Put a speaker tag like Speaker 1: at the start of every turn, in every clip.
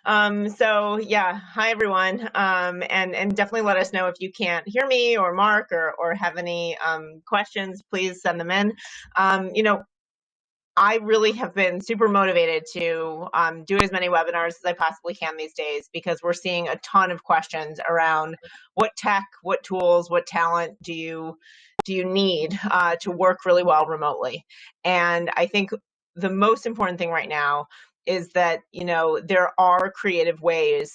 Speaker 1: So yeah, hi everyone. And definitely let us know if you can't hear me or Mark or have any questions, please send them in. I really have been super motivated to do as many webinars as I possibly can these days because we're seeing a ton of questions around what tech, what tools, what talent do you need to work really well remotely. And I think the most important thing right now is that there are creative ways,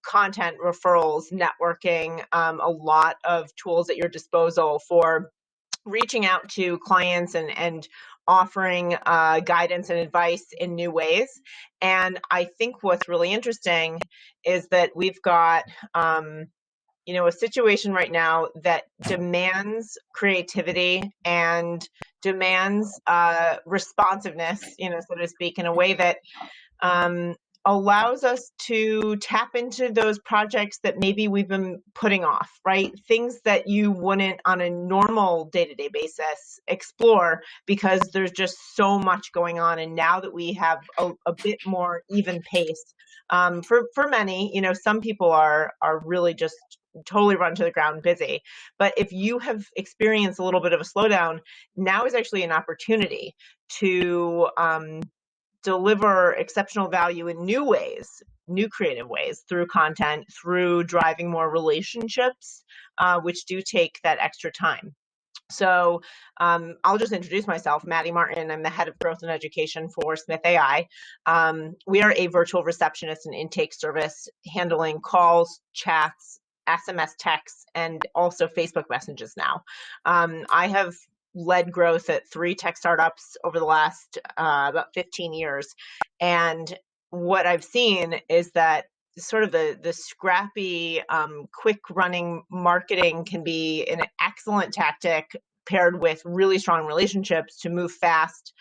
Speaker 1: content, referrals, networking, a lot of tools at your disposal for reaching out to clients and offering guidance and advice in new ways. And I think what's really interesting is that we've got a situation right now that demands creativity and demands responsiveness, so to speak, in a way that allows us to tap into those projects that maybe we've been putting off, right? Things that you wouldn't on a normal day-to-day basis explore because there's just so much going on. And now that we have a bit more even pace, for many, some people are really just totally run to the ground busy. But if you have experienced a little bit of a slowdown, now is actually an opportunity to deliver exceptional value in new ways, new creative ways, through content, through driving more relationships, which do take that extra time. So I'll just introduce myself, Maddie Martin. I'm the head of growth and education for Smith AI. We are a virtual receptionist and intake service handling calls, chats, SMS texts, and also Facebook messages now. I have led growth at 3 tech startups over the last about 15 years. And what I've seen is that sort of the scrappy, quick running marketing can be an excellent tactic paired with really strong relationships to move fast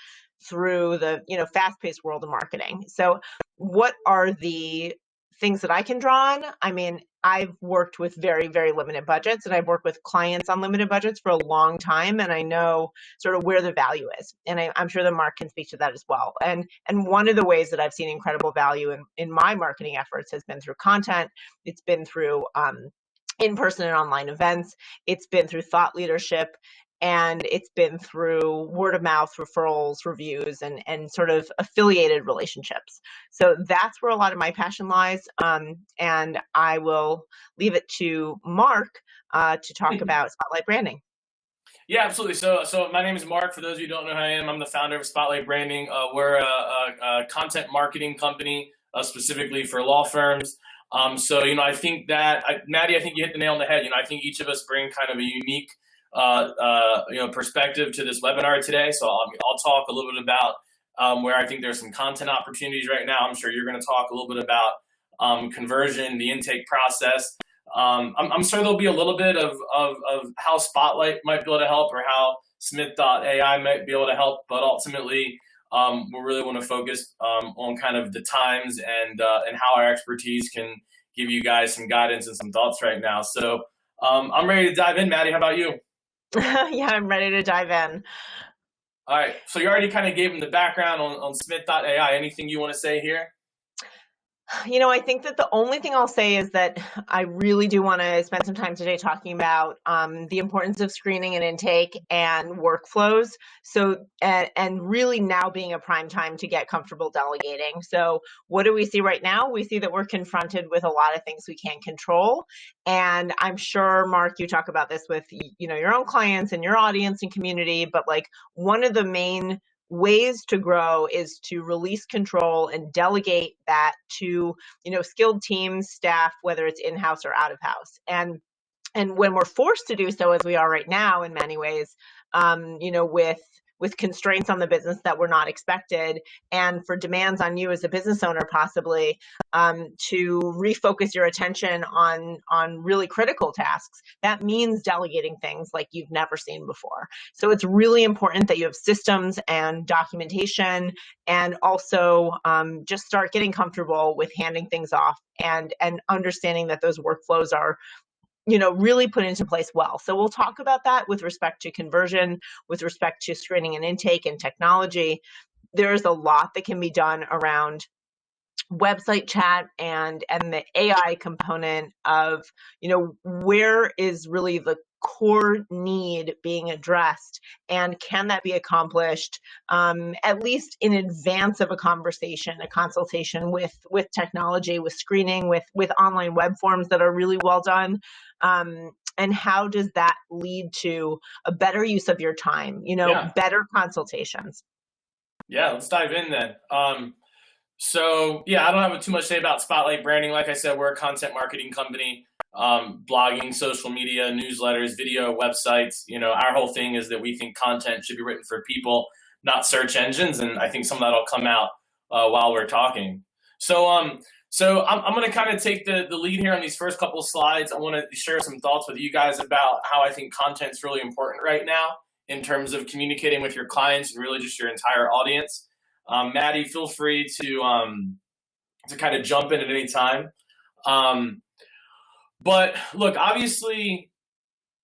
Speaker 1: through the fast-paced world of marketing. So what are the things that I can draw on? I mean, I've worked with very, very limited budgets, and I've worked with clients on limited budgets for a long time, and I know sort of where the value is. And I'm sure that Mark can speak to that as well. And one of the ways that I've seen incredible value in my marketing efforts has been through content. It's been through in-person and online events. It's been through thought leadership. And it's been through word of mouth, referrals, reviews, and sort of affiliated relationships. So that's where a lot of my passion lies. And I will leave it to Mark to talk about Spotlight Branding.
Speaker 2: Yeah, absolutely. So my name is Mark. For those of you who don't know who I am, I'm the founder of Spotlight Branding. We're a content marketing company specifically for law firms. So I think that, Maddie, I think you hit the nail on the head. I think each of us bring kind of a unique perspective to this webinar today. So I'll talk a little bit about where I think there's some content opportunities right now. I'm sure you're going to talk a little bit about conversion, the intake process. I'm sure there'll be a little bit of how Spotlight might be able to help, or how Smith.ai might be able to help. But ultimately, we really want to focus on kind of the times and how our expertise can give you guys some guidance and some thoughts right now. So I'm ready to dive in. Maddie, how about you?
Speaker 1: Yeah, I'm ready to dive in.
Speaker 2: All right. So you already kind of gave them the background on Smith.ai. Anything you want to say here?
Speaker 1: I think that the only thing I'll say is that I really do want to spend some time today talking about the importance of screening and intake and workflows. So, and really now being a prime time to get comfortable delegating. So what do we see right now? We see that we're confronted with a lot of things we can't control. And I'm sure, Mark, you talk about this with, your own clients and your audience and community, but like one of the main ways to grow is to release control and delegate that to skilled teams, staff, whether it's in-house or out of house. And when we're forced to do so, as we are right now in many ways, with constraints on the business that were not expected, and for demands on you as a business owner possibly to refocus your attention on really critical tasks, that means delegating things like you've never seen before. So it's really important that you have systems and documentation, and also just start getting comfortable with handing things off and understanding that those workflows are really put into place well. So we'll talk about that with respect to conversion, with respect to screening and intake and technology. There's a lot that can be done around website chat and the AI component of, where is really the core need being addressed, and can that be accomplished at least in advance of a conversation, a consultation with technology, with screening, with online web forms that are really well done. And how does that lead to a better use of your time, better consultations?
Speaker 2: Yeah, let's dive in then. So yeah, I don't have too much to say about Spotlight branding. Like I said, we're a content marketing company, blogging, social media, newsletters, video, websites. Our whole thing is that we think content should be written for people, not search engines. And I think some of that will come out while we're talking. So I'm going to kind of take the lead here on these first couple of slides. I want to share some thoughts with you guys about how I think content's really important right now in terms of communicating with your clients and really just your entire audience. Maddie, feel free to kind of jump in at any time. But look, obviously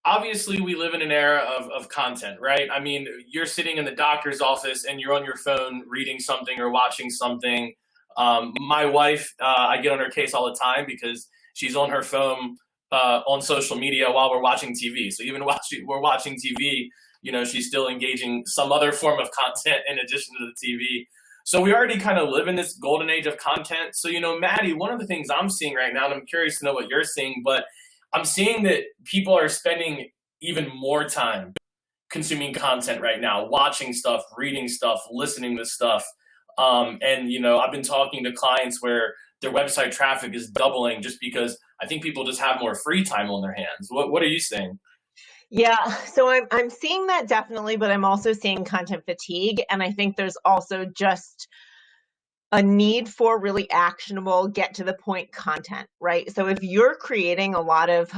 Speaker 2: we live in an era of content, right? I mean, you're sitting in the doctor's office and you're on your phone reading something or watching something. My wife, I get on her case all the time because she's on her phone on social media while we're watching TV. So even while we're watching TV, she's still engaging some other form of content in addition to the TV. So we already kind of live in this golden age of content. So, Maddie, one of the things I'm seeing right now, and I'm curious to know what you're seeing, but I'm seeing that people are spending even more time consuming content right now, watching stuff, reading stuff, listening to stuff. And, I've been talking to clients where their website traffic is doubling just because I think people just have more free time on their hands. What are you seeing?
Speaker 1: Yeah, so I'm seeing that definitely, but I'm also seeing content fatigue. And I think there's also just a need for really actionable, get to the point content, right? So if you're creating a lot of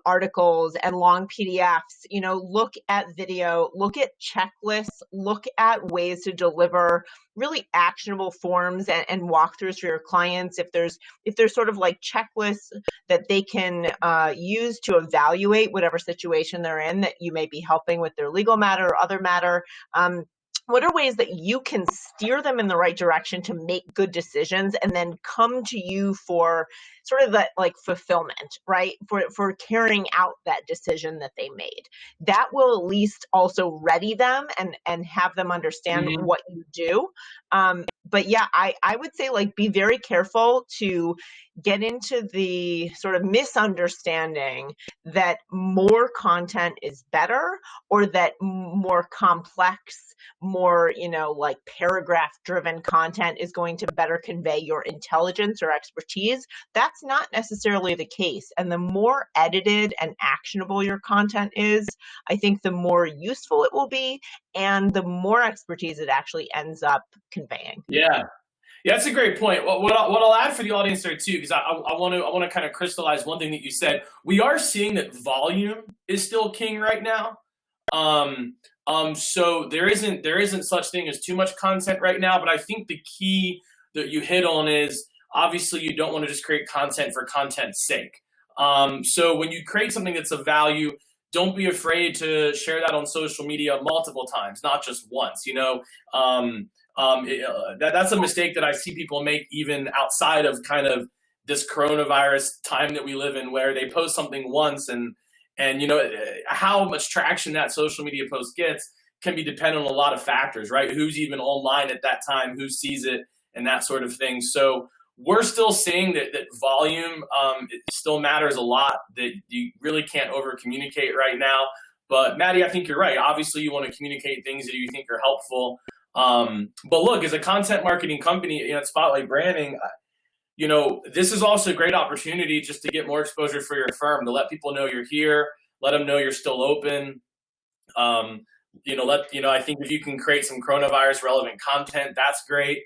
Speaker 1: articles and long PDFs, look at video, look at checklists, look at ways to deliver really actionable forms and walkthroughs for your clients. If there's sort of like checklists that they can use to evaluate whatever situation they're in that you may be helping with their legal matter or other matter, what are ways that you can steer them in the right direction to make good decisions and then come to you for sort of that like fulfillment, right? For carrying out that decision that they made. That will at least also ready them and have them understand what you do. But yeah, I would say like be very careful to get into the sort of misunderstanding that more content is better, or that more complex, more, like paragraph driven content is going to better convey your intelligence or expertise. That's not necessarily the case. And the more edited and actionable your content is, I think the more useful it will be and the more expertise it actually ends up conveying.
Speaker 2: Yeah. Yeah, that's a great point. What I'll add for the audience there too, because I want to kind of crystallize one thing that you said. We are seeing that volume is still king right now. So there isn't such thing as too much content right now. But I think the key that you hit on is obviously you don't want to just create content for content's sake. So when you create something that's of value, don't be afraid to share that on social media multiple times, not just once. That's a mistake that I see people make even outside of kind of this coronavirus time that we live in, where they post something once and how much traction that social media post gets can be dependent on a lot of factors, right? Who's even online at that time, who sees it, and that sort of thing. So we're still seeing that volume it still matters a lot, that you really can't over communicate right now. But Maddie, I think you're right. Obviously you want to communicate things that you think are helpful. But look, as a content marketing company, Spotlight Branding, this is also a great opportunity just to get more exposure for your firm, to let people know you're here, let them know you're still open. I think if you can create some coronavirus relevant content, that's great.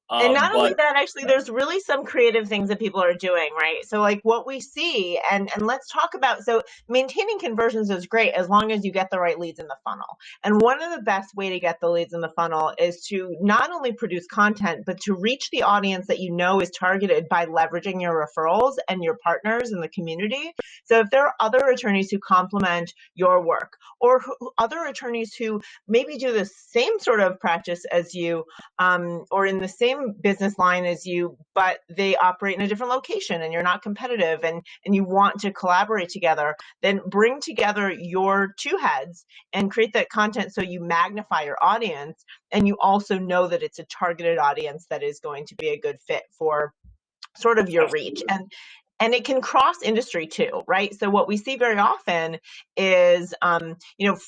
Speaker 1: And not only that, actually, there's really some creative things that people are doing, right? So like what we see, and let's talk about, so maintaining conversions is great as long as you get the right leads in the funnel. And one of the best way to get the leads in the funnel is to not only produce content, but to reach the audience that you know is targeted by leveraging your referrals and your partners in the community. So if there are other attorneys who complement your work, or other attorneys who maybe do the same sort of practice as you, or in the same same business line as you, but they operate in a different location and you're not competitive and you want to collaborate together, then bring together your two heads and create that content so you magnify your audience and you also know that it's a targeted audience that is going to be a good fit for sort of your reach. And it can cross industry too, right? So what we see very often is,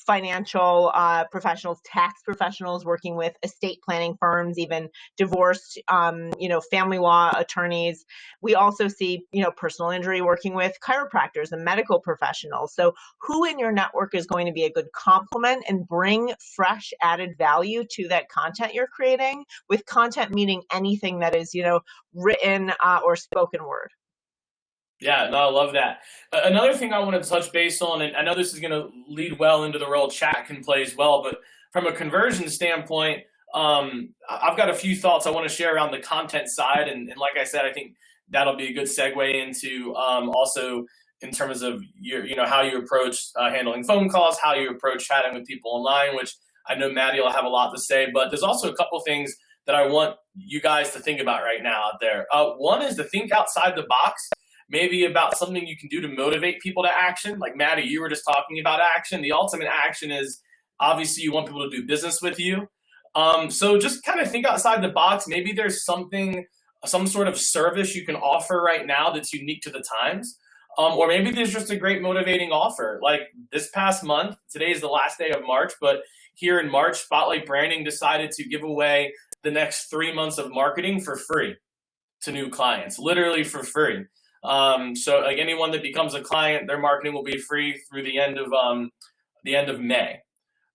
Speaker 1: financial professionals, tax professionals working with estate planning firms, even divorce, family law attorneys. We also see, personal injury working with chiropractors and medical professionals. So who in your network is going to be a good complement and bring fresh added value to that content you're creating, with content meaning anything that is, written or spoken word.
Speaker 2: Yeah, no, I love that. Another thing I wanted to touch base on, and I know this is going to lead well into the role chat can play as well, but from a conversion standpoint, I've got a few thoughts I want to share around the content side. And like I said, I think that'll be a good segue into also in terms of how you approach handling phone calls, how you approach chatting with people online, which I know Maddie will have a lot to say, but there's also a couple things that I want you guys to think about right now out there. One is to think outside the box. Maybe about something you can do to motivate people to action. Like Maddie, you were just talking about action. The ultimate action is obviously you want people to do business with you. So just kind of think outside the box. Maybe there's some sort of service you can offer right now that's unique to the times. Or maybe there's just a great motivating offer. Like this past month, today is the last day of March, but here in March, Spotlight Branding decided to give away the next 3 months of marketing for free to new clients, literally for free. So like anyone that becomes a client, their marketing will be free through the end of May.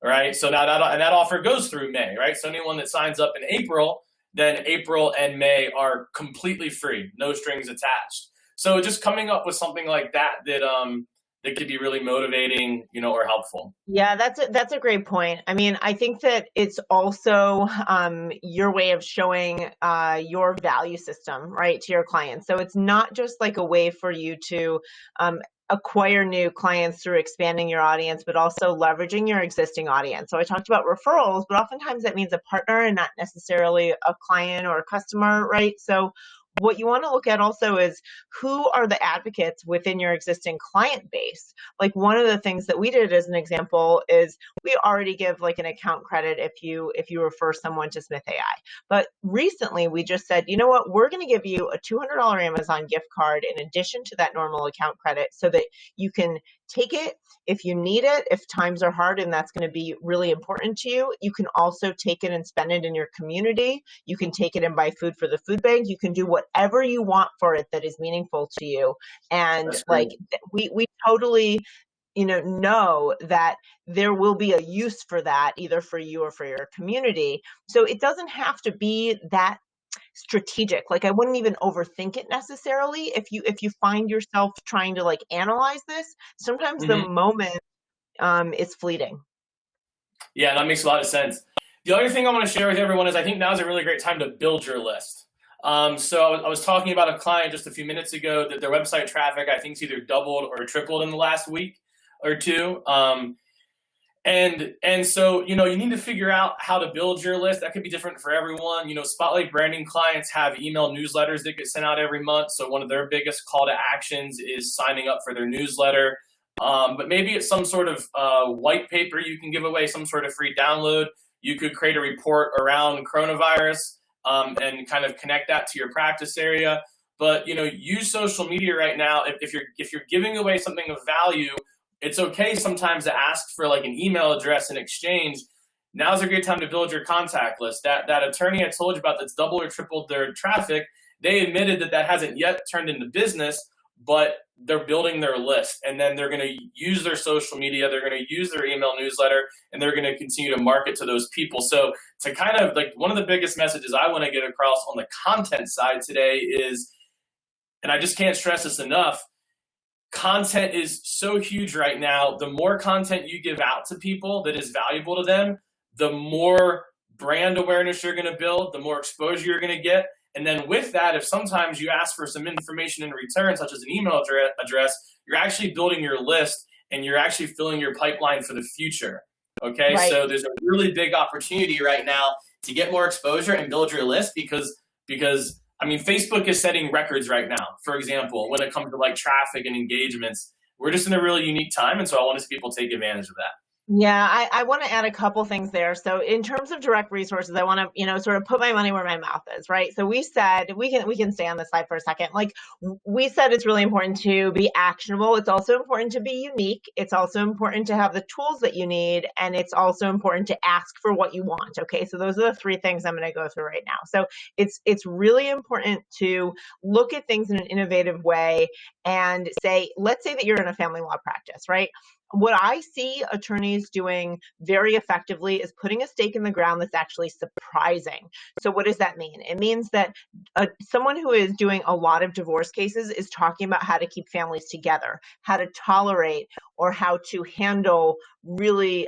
Speaker 2: Right. So now that offer goes through May, right? So anyone that signs up in April, then April and May are completely free, no strings attached. So just coming up with something like that could be really motivating, or helpful.
Speaker 1: Yeah, that's a great point. I mean, I think that it's also your way of showing your value system, right, to your clients. So it's not just like a way for you to acquire new clients through expanding your audience, but also leveraging your existing audience. So I talked about referrals, but oftentimes that means a partner and not necessarily a client or a customer, right? So what you want to look at also is who are the advocates within your existing client base. Like one of the things that we did as an example is we already give like an account credit if you refer someone to Smith AI. But recently we just said, you know what, we're going to give you a $200 Amazon gift card in addition to that normal account credit so that you can take it if you need it, if times are hard and that's going to be really important to you. You can also take it and spend it in your community. You can take it and buy food for the food bank. You can do whatever you want for it that is meaningful to you. And like we totally know that there will be a use for that, either for you or for your community. So it doesn't have to be that strategic. Like I wouldn't even overthink it necessarily. If you find yourself trying to like analyze this, sometimes the moment is fleeting.
Speaker 2: Yeah, that makes a lot of sense. The other thing I want to share with everyone is I think now is a really great time to build your list. So I was talking about a client just a few minutes ago that their website traffic, I think, is either doubled or tripled in the last week or two. And so, you need to figure out how to build your list. That could be different for everyone. Spotlight Branding clients have email newsletters that get sent out every month. So one of their biggest call to actions is signing up for their newsletter. But maybe it's some sort of white paper you can give away, some sort of free download. You could create a report around coronavirus and kind of connect that to your practice area. But, use social media right now. If you're giving away something of value, it's okay sometimes to ask for like an email address in exchange. Now's a great time to build your contact list. That attorney I told you about that's doubled or tripled their traffic, they admitted that hasn't yet turned into business, but they're building their list. And then they're going to use their social media, they're going to use their email newsletter, and they're going to continue to market to those people. So to kind of like one of the biggest messages I want to get across on the content side today is, and I just can't stress this enough, content is so huge right now. The more content you give out to people that is valuable to them, the more brand awareness you're going to build, the more exposure you're going to get. And then with that, if sometimes you ask for some information in return, such as an email address, you're actually building your list and you're actually filling your pipeline for the future. Okay. Right. So there's a really big opportunity right now to get more exposure and build your list, because because I mean, Facebook is setting records right now. For example, when it comes to like traffic and engagements, we're just in a really unique time. And so I want to see people take advantage of that.
Speaker 1: Yeah, I want to add a couple things there. So in terms of direct resources, I want to, sort of put my money where my mouth is, right? So we said we can stay on this slide for a second. Like we said, it's really important to be actionable. It's also important to be unique. It's also important to have the tools that you need, and it's also important to ask for what you want. Okay, so those are the three things I'm going to go through right now. So it's really important to look at things in an innovative way and say, let's say that you're in a family law practice, right? What I see attorneys doing very effectively is putting a stake in the ground that's actually surprising. So what does that mean? It means that someone who is doing a lot of divorce cases is talking about how to keep families together, how to tolerate, or how to handle really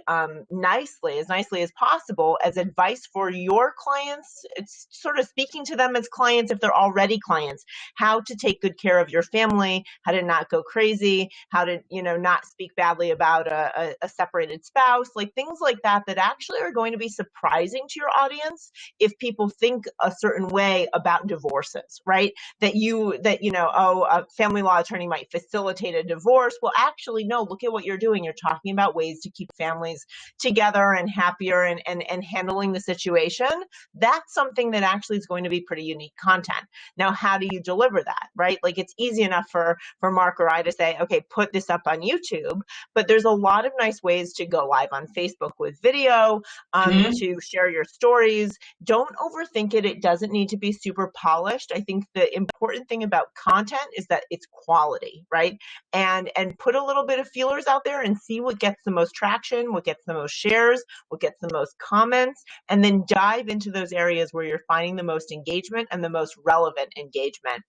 Speaker 1: nicely as possible as advice for your clients. It's sort of speaking to them as clients if they're already clients, how to take good care of your family, how to not go crazy, how to, not speak badly about a separated spouse, like things like that actually are going to be surprising to your audience if people think a certain way about divorces, right? That a family law attorney might facilitate a divorce. Well, actually, no, look at what you're doing. You're talking about ways to keep families together and happier and handling the situation. That's something that actually is going to be pretty unique content. Now, how do you deliver that, right? Like it's easy enough for Mark or I to say, okay, put this up on YouTube, but there's a lot of nice ways to go live on Facebook with video, to share your stories. Don't overthink it. It doesn't need to be super polished. I think the important thing about content is that it's quality, right? And put a little bit of feelers out there and see what gets the most traction, what gets the most shares, what gets the most comments, and then dive into those areas where you're finding the most engagement and the most relevant engagement.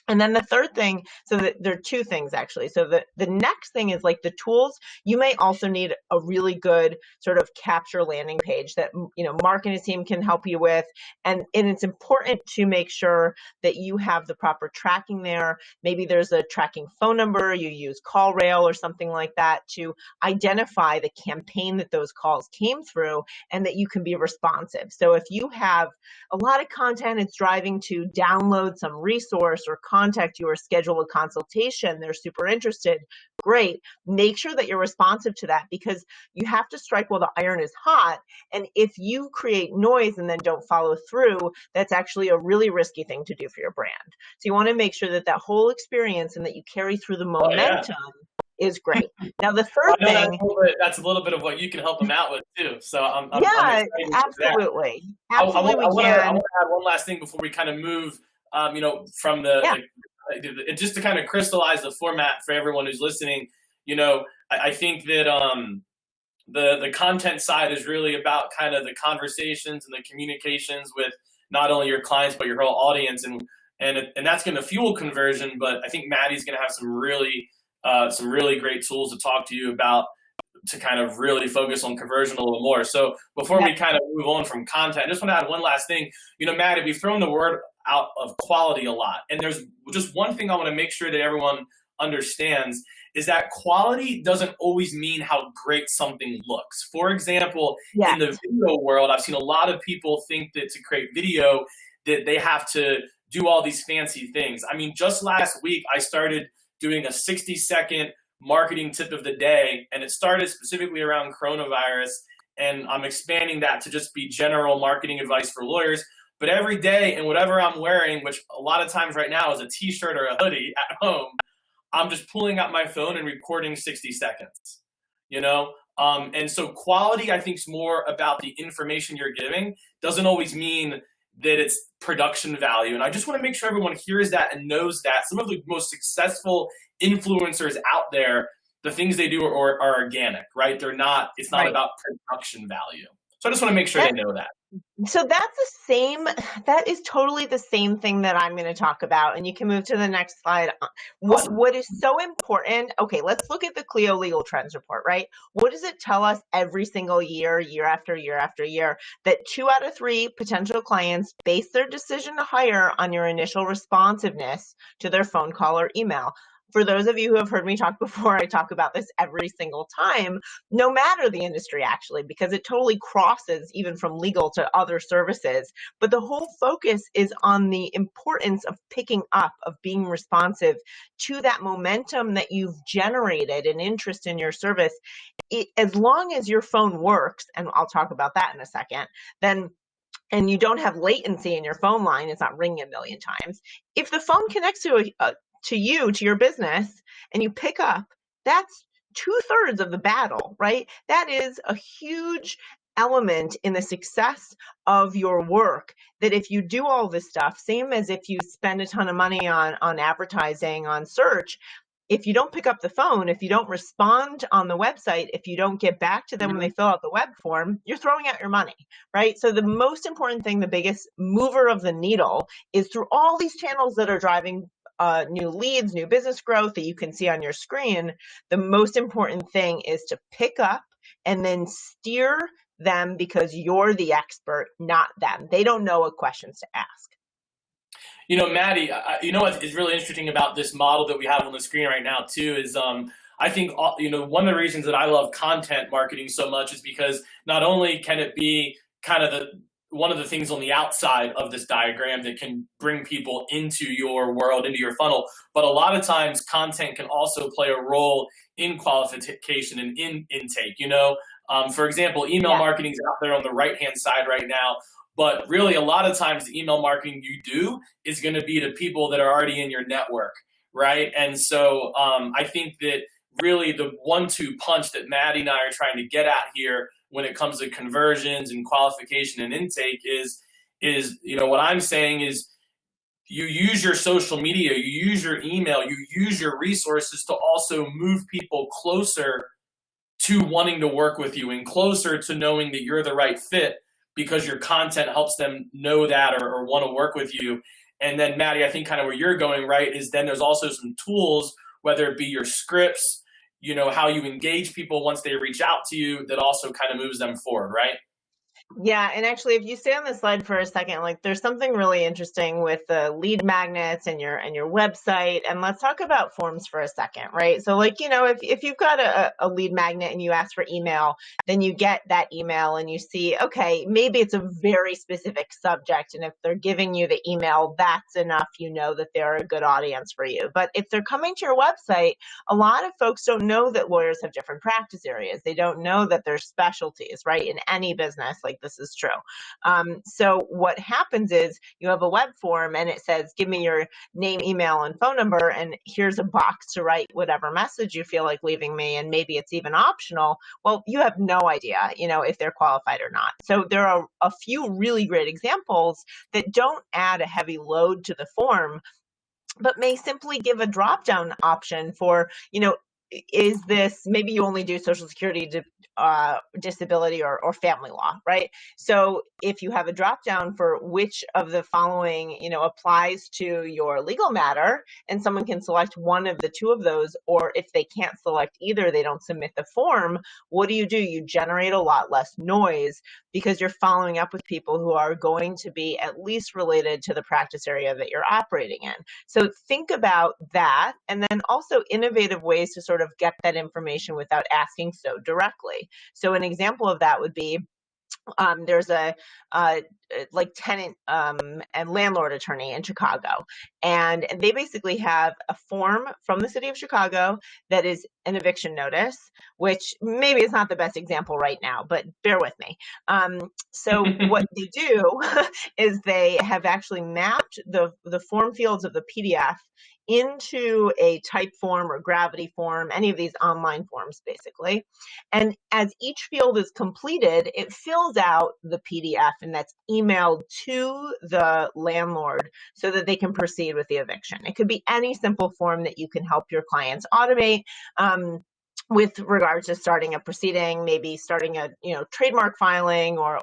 Speaker 1: And then the third thing, so there are two things actually. So the next thing is like the tools. You may also need a really good sort of capture landing page that, Mark and his team can help you with. And it's important to make sure that you have the proper tracking there. Maybe there's a tracking phone number, you use CallRail or something like that to identify the campaign that those calls came through and that you can be responsive. So if you have a lot of content, it's driving to download some resource or contact you or schedule a consultation, they're super interested, great. Make sure that you're responsive to that because you have to strike while the iron is hot. And if you create noise and then don't follow through, that's actually a really risky thing to do for your brand. So you want to make sure that whole experience and that you carry through the momentum is great. Now, the third thing,
Speaker 2: that's a little bit of what you can help them out with too. So I'm
Speaker 1: absolutely.
Speaker 2: I want to add one last thing before we kind of move, from just to kind of crystallize the format for everyone who's listening. I think that the content side is really about kind of the conversations and the communications with not only your clients but your whole audience, and that's going to fuel conversion. But I think Maddie's going to have some really great tools to talk to you about to kind of really focus on conversion a little more. So before we kind of move on from content, I just want to add one last thing. Maddie, we've thrown the word out of quality a lot. And there's just one thing I want to make sure that everyone understands is that quality doesn't always mean how great something looks. For example, in the video world, I've seen a lot of people think that to create video that they have to do all these fancy things. I mean, just last week, I started doing a 60-second marketing tip of the day, and it started specifically around coronavirus, and I'm expanding that to just be general marketing advice for lawyers. But every day, and whatever I'm wearing, which a lot of times right now is a t-shirt or a hoodie at home, I'm just pulling out my phone and recording 60 seconds, and so quality, I think, is more about the information you're giving. Doesn't always mean that it's production value. And I just want to make sure everyone hears that and knows that some of the most successful influencers out there, the things they do are organic, right? It's not about production value. So I just want to make sure they know that.
Speaker 1: So that is totally the same thing that I'm going to talk about. And you can move to the next slide. What is so important? Okay, let's look at the CLIO Legal Trends Report, right? What does it tell us every single year, year after year after year? That 2 out of 3 potential clients base their decision to hire on your initial responsiveness to their phone call or email. For those of you who have heard me talk before, I talk about this every single time, no matter the industry actually, because it totally crosses even from legal to other services. But the whole focus is on the importance of picking up, of being responsive to that momentum that you've generated and interest in your service. As long as your phone works, and I'll talk about that in a second, then and you don't have latency in your phone line, it's not ringing a million times. If the phone connects to you, to your business, and you pick up, that's 2/3 of the battle, right? That is a huge element in the success of your work, that if you do all this stuff, same as if you spend a ton of money on advertising, on search, if you don't pick up the phone, if you don't respond on the website, if you don't get back to them when they fill out the web form, you're throwing out your money, right? So the most important thing, the biggest mover of the needle, is through all these channels that are driving new leads, new business growth that you can see on your screen. The most important thing is to pick up and then steer them, because you're the expert, not them. They don't know what questions to ask.
Speaker 2: Maddie, you know what is really interesting about this model that we have on the screen right now too is I think one of the reasons that I love content marketing so much is because not only can it be kind of one of the things on the outside of this diagram that can bring people into your world, into your funnel, but a lot of times content can also play a role in qualification and in intake. For example, email marketing is out there on the right-hand side right now. But really, a lot of times the email marketing you do is going to be to people that are already in your network, right? And so I think that really the 1-2 punch that Maddie and I are trying to get at here when it comes to conversions and qualification and intake is what I'm saying is you use your social media, you use your email, you use your resources to also move people closer to wanting to work with you and closer to knowing that you're the right fit, because your content helps them know that or want to work with you. And then, Maddie, I think kind of where you're going, right, is then there's also some tools, whether it be your scripts, how you engage people once they reach out to you, that also kind of moves them forward, right?
Speaker 1: Yeah, and actually, if you stay on the slide for a second, like there's something really interesting with the lead magnets and your website. And let's talk about forms for a second, right? So, if you've got a lead magnet and you ask for email, then you get that email and you see, okay, maybe it's a very specific subject, and if they're giving you the email, that's enough. That they're a good audience for you. But if they're coming to your website, a lot of folks don't know that lawyers have different practice areas. They don't know that there's specialties, right? In any business, like this is true. So what happens is you have a web form and it says, give me your name, email, and phone number, and here's a box to write whatever message you feel like leaving me, and maybe it's even optional. Well, you have no idea, if they're qualified or not. So there are a few really great examples that don't add a heavy load to the form, but may simply give a drop-down option for, is this, maybe you only do Social Security, disability, or family law, right? So if you have a drop down for which of the following, applies to your legal matter, and someone can select one of the two of those, or if they can't select either, they don't submit the form, what do? You generate a lot less noise, because you're following up with people who are going to be at least related to the practice area that you're operating in. So think about that, and then also innovative ways to sort of get that information without asking so directly. So an example of that would be, there's a tenant and landlord attorney in Chicago, and they basically have a form from the city of Chicago that is an eviction notice, which maybe is not the best example right now, but bear with me. So what they do is they have actually mapped the form fields of the PDF into a type form or gravity form, any of these online forms basically. And as each field is completed, it fills out the PDF, and that's emailed to the landlord so that they can proceed with the eviction. It could be any simple form that you can help your clients automate. With regards to starting a proceeding, maybe starting a trademark filing or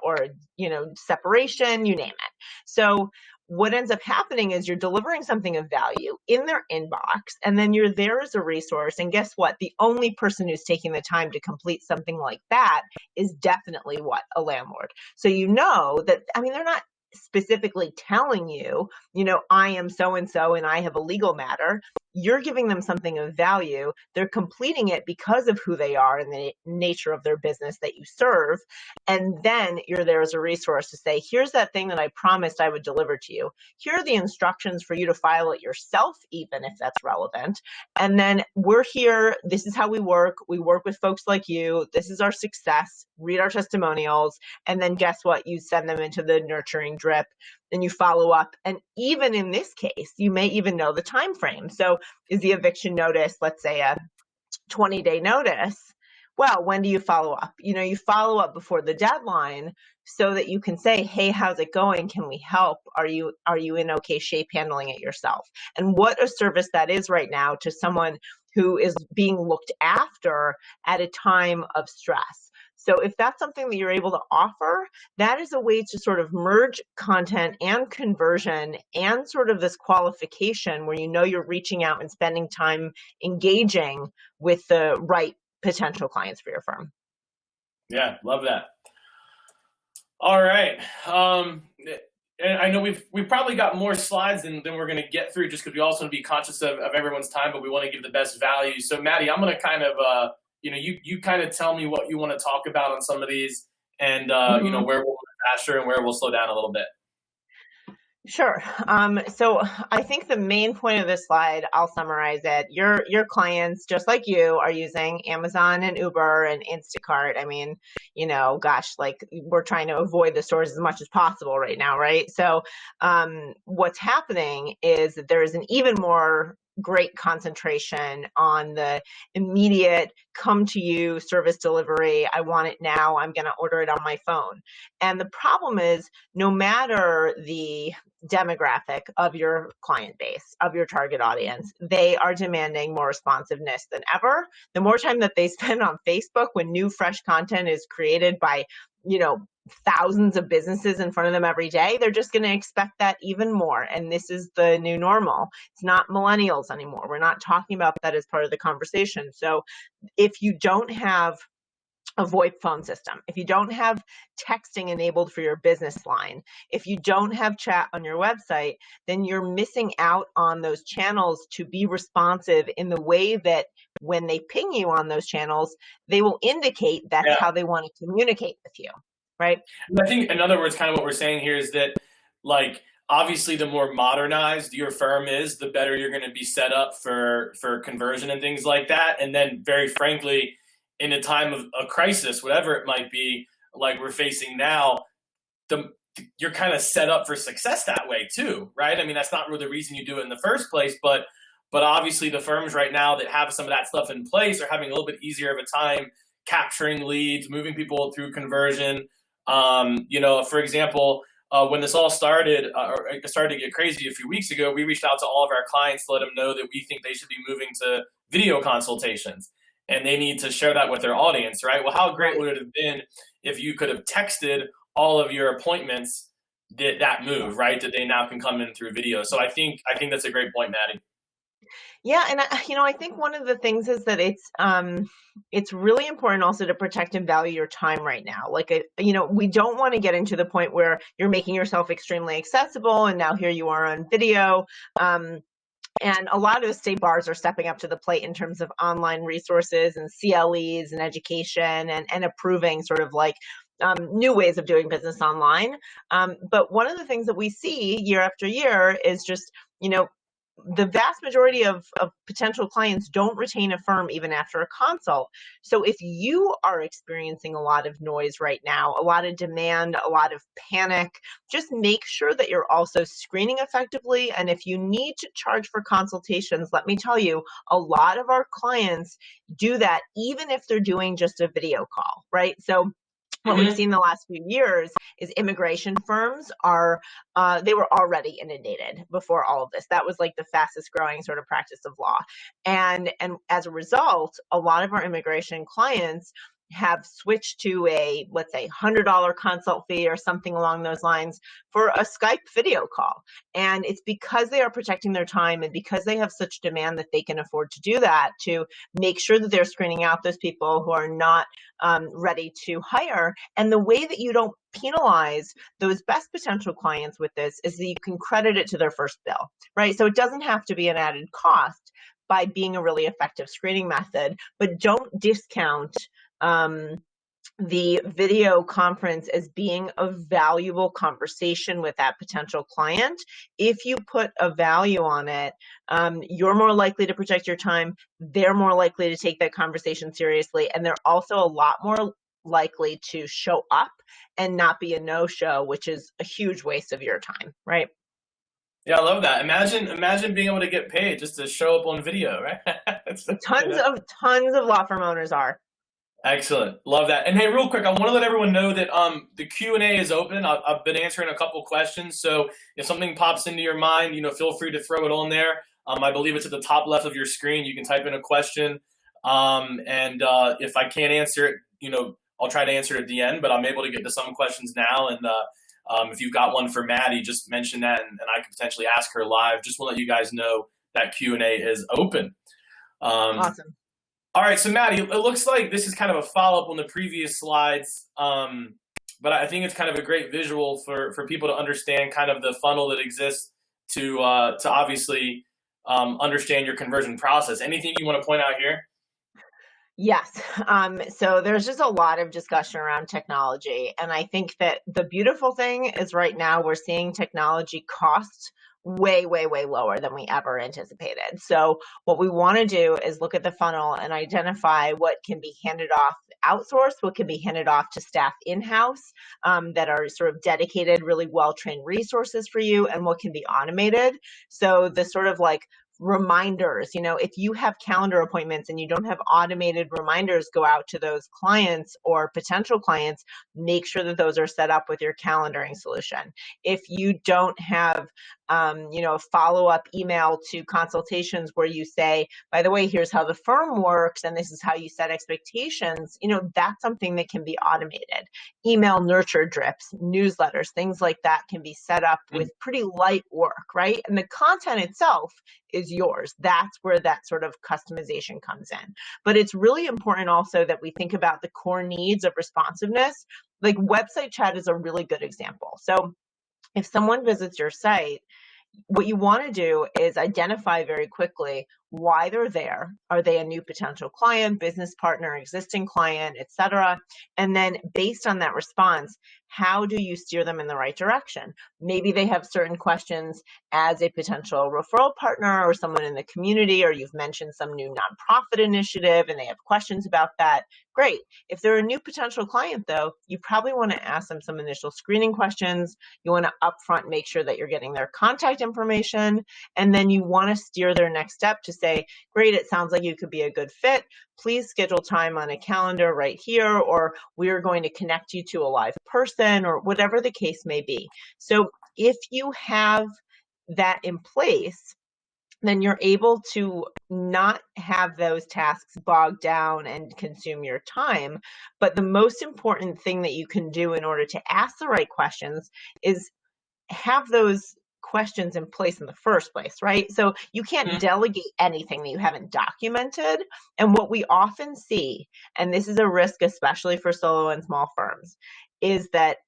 Speaker 1: separation, you name it. So what ends up happening is you're delivering something of value in their inbox, and then you're there as a resource. And guess what? The only person who's taking the time to complete something like that is definitely a landlord. So that, they're not specifically telling you, I am so-and-so and I have a legal matter. You're giving them something of value. They're completing it because of who they are and the nature of their business that you serve. And then you're there as a resource to say, here's that thing that I promised I would deliver to you. Here are the instructions for you to file it yourself, even if that's relevant. And then we're here. This is how we work. We work with folks like you. This is our success. Read our testimonials. And then guess what? You send them into the nurturing drip and you follow up. And even in this case, you may even know the time frame. So is the eviction notice, let's say, a 20-day notice? Well, when do you follow up? You follow up before the deadline so that you can say, hey, how's it going? Can we help? Are you in okay shape handling it yourself? And what a service that is right now to someone who is being looked after at a time of stress. So if that's something that you're able to offer, that is a way to sort of merge content and conversion and sort of this qualification where you're reaching out and spending time engaging with the right potential clients for your firm.
Speaker 2: Yeah, love that. All right. And I know we've probably got more slides than we're going to get through, just because we also want to be conscious of everyone's time, but we want to give the best value. So Maddie, I'm going to kind of, you kind of tell me what you want to talk about on some of these, and where we'll go faster and where we'll slow down a little bit.
Speaker 1: Sure. So I think the main point of this slide, I'll summarize it. Your clients, just like you, are using Amazon and Uber and Instacart. I mean, like we're trying to avoid the stores as much as possible right now, right? So what's happening is that there is an even more great concentration on the immediate come to you service delivery. I want it now. I'm going to order it on my phone. And the problem is, no matter the demographic of your client base, of your target audience, they are demanding more responsiveness than ever. The more time that they spend on Facebook when new fresh content is created by, thousands of businesses in front of them every day, they're just going to expect that even more. And this is the new normal. It's not millennials anymore. We're not talking about that as part of the conversation. So if you don't have a VoIP phone system, if you don't have texting enabled for your business line, if you don't have chat on your website, then you're missing out on those channels to be responsive in the way that when they ping you on those channels, they will indicate that's how they want to communicate with you, right?
Speaker 2: I think, in other words, kind of what we're saying here is that, like, obviously the more modernized your firm is, the better you're going to be set up for conversion and things like that. And then, very frankly, in a time of a crisis, whatever it might be, like we're facing now, you're kind of set up for success that way too, right? I mean, that's not really the reason you do it in the first place, but obviously the firms right now that have some of that stuff in place are having a little bit easier of a time capturing leads, moving people through conversion. For example, when this all started, or it started to get crazy a few weeks ago, we reached out to all of our clients to let them know that we think they should be moving to video consultations. And they need to share that with their audience, right? Well, how great would it have been if you could have texted all of your appointments that move, right? That they now can come in through video. So I think that's a great point, Maddie.
Speaker 1: Yeah, and I think one of the things is that it's really important also to protect and value your time right now. Like, we don't want to get into the point where you're making yourself extremely accessible, and now here you are on video. And a lot of state bars are stepping up to the plate in terms of online resources and CLEs and education and approving sort of like new ways of doing business online. But one of the things that we see year after year is just, the vast majority of potential clients don't retain a firm even after a consult. So if you are experiencing a lot of noise right now, a lot of demand, a lot of panic, just make sure that you're also screening effectively. And if you need to charge for consultations, let me tell you, a lot of our clients do that even if they're doing just a video call, right? So what we've seen the last few years is immigration firms they were already inundated before all of this. That was like the fastest growing sort of practice of law. And as a result, a lot of our immigration clients have switched to a, let's say, $100 consult fee or something along those lines for a Skype video call. And it's because they are protecting their time and because they have such demand that they can afford to do that, to make sure that they're screening out those people who are not ready to hire. And the way that you don't penalize those best potential clients with this is that you can credit it to their first bill, right? So it doesn't have to be an added cost by being a really effective screening method, but don't discount the video conference as being a valuable conversation with that potential client. If you put a value on it, you're more likely to protect your time, they're more likely to take that conversation seriously, and they're also a lot more likely to show up and not be a no-show, which is a huge waste of your time, right?
Speaker 2: Yeah, I love that. Imagine being able to get paid just to show up on video, right?
Speaker 1: Tons of law firm owners are.
Speaker 2: Excellent. Love that. And hey, real quick, I want to let everyone know that the Q&A is open. I've been answering a couple questions. So if something pops into your mind, feel free to throw it on there. I believe it's at the top left of your screen. You can type in a question. And if I can't answer it, I'll try to answer it at the end, but I'm able to get to some questions now. And if you've got one for Maddie, just mention that and I can potentially ask her live. Just want to let you guys know that Q&A is open.
Speaker 1: Awesome.
Speaker 2: All right, so Maddie, it looks like this is kind of a follow-up on the previous slides, but I think it's kind of a great visual for people to understand kind of the funnel that exists to obviously understand your conversion process. Anything you want to point out here?
Speaker 1: Yes. So there's just a lot of discussion around technology. And I think that the beautiful thing is right now we're seeing technology costs way, way, way lower than we ever anticipated. So what we want to do is look at the funnel and identify what can be handed off outsourced, what can be handed off to staff in-house that are sort of dedicated, really well-trained resources for you, and what can be automated. So the sort of like reminders, if you have calendar appointments and you don't have automated reminders go out to those clients or potential clients, make sure that those are set up with your calendaring solution. If you don't have a follow-up email to consultations where you say, by the way, here's how the firm works and this is how you set expectations, that's something that can be automated. Email nurture drips, newsletters, things like that can be set up with pretty light work, right? And the content itself is yours. That's where that sort of customization comes in. But it's really important also that we think about the core needs of responsiveness. Like website chat is a really good example. So if someone visits your site, what you want to do is identify very quickly why they're there. Are they a new potential client, business partner, existing client, etc.? And then based on that response, how do you steer them in the right direction? Maybe they have certain questions as a potential referral partner or someone in the community, or you've mentioned some new nonprofit initiative and they have questions about that. Great. If they're a new potential client, though, you probably want to ask them some initial screening questions. You want to upfront make sure that you're getting their contact information, and then you want to steer their next step to say, great, it sounds like you could be a good fit. Please schedule time on a calendar right here, or we're going to connect you to a live person, or whatever the case may be. So if you have that in place, then you're able to not have those tasks bogged down and consume your time. But the most important thing that you can do in order to ask the right questions is have those questions in place in the first place, right? So you can't delegate anything that you haven't documented. And what we often see, and this is a risk especially for solo and small firms, is that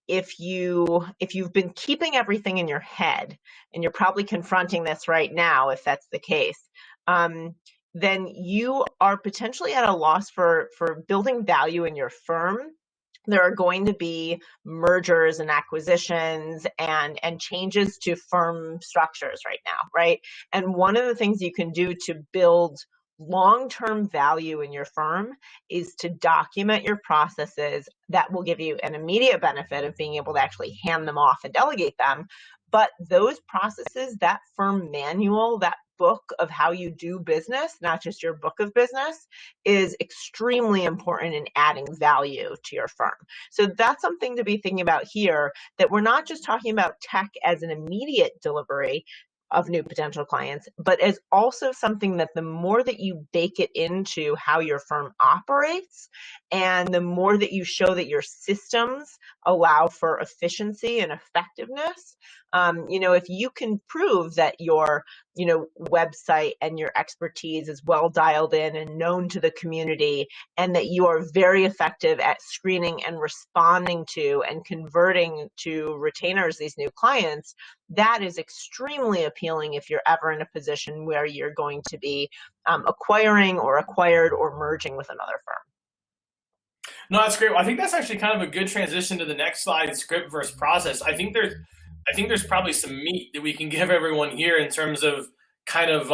Speaker 1: if you've been keeping everything in your head, and you're probably confronting this right now if that's the case, then you are potentially at a loss for building value in your firm. There are going to be mergers and acquisitions and changes to firm structures right now, right? And one of the things you can do to build long-term value in your firm is to document your processes. That will give you an immediate benefit of being able to actually hand them off and delegate them. But those processes, that firm manual, that book of how you do business, not just your book of business, is extremely important in adding value to your firm. So that's something to be thinking about here, that we're not just talking about tech as an immediate delivery. of new potential clients, but as also something that the more that you bake it into how your firm operates, and the more that you show that your systems allow for efficiency and effectiveness, if you can prove that your website and your expertise is well dialed in and known to the community, and that you are very effective at screening and responding to and converting to retainers these new clients, that is extremely appealing if you're ever in a position where you're going to be acquiring or acquired or merging with another firm.
Speaker 2: No, that's great. Well, I think that's actually kind of a good transition to the next slide, script versus process. I think there's probably some meat that we can give everyone here in terms of kind of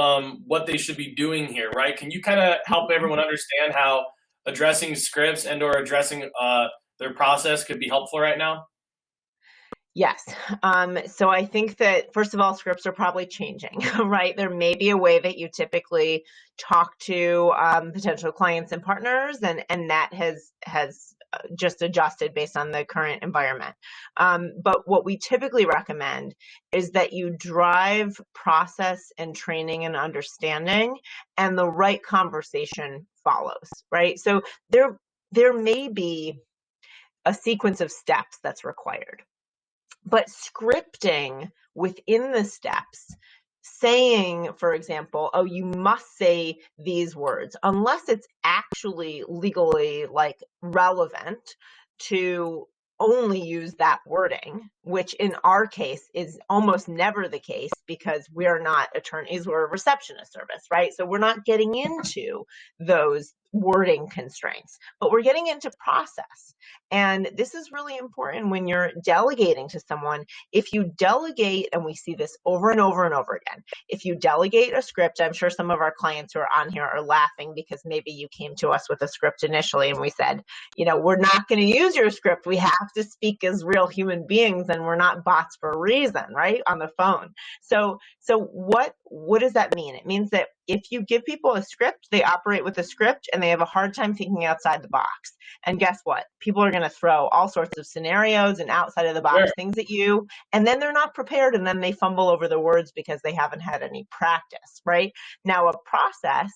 Speaker 2: what they should be doing here, right? Can you kind of help everyone understand how addressing scripts and or addressing their process could be helpful right now?
Speaker 1: Yes. So I think that, first of all, scripts are probably changing, right? There may be a way that you typically talk to potential clients and partners, and that has just adjusted based on the current environment. But what we typically recommend is that you drive process and training and understanding, and the right conversation follows, right? So there may be a sequence of steps that's required. But scripting within the steps, saying, for example, oh, you must say these words, unless it's actually legally relevant to only use that wording, which in our case is almost never the case because we're not attorneys, we're a receptionist service, right? So we're not getting into those wording constraints, but we're getting into process. And this is really important when you're delegating to someone. If you delegate, and we see this over and over and over again, if you delegate a script, I'm sure some of our clients who are on here are laughing because maybe you came to us with a script initially and we said, we're not going to use your script. We have to speak as real human beings, and we're not bots for a reason, right? On the phone. So what does that mean? It means that if you give people a script, they operate with a script and they have a hard time thinking outside the box. And guess what? People are going to throw all sorts of scenarios and outside of the box things at you, and then they're not prepared, and then they fumble over the words because they haven't had any practice, right? Now, a process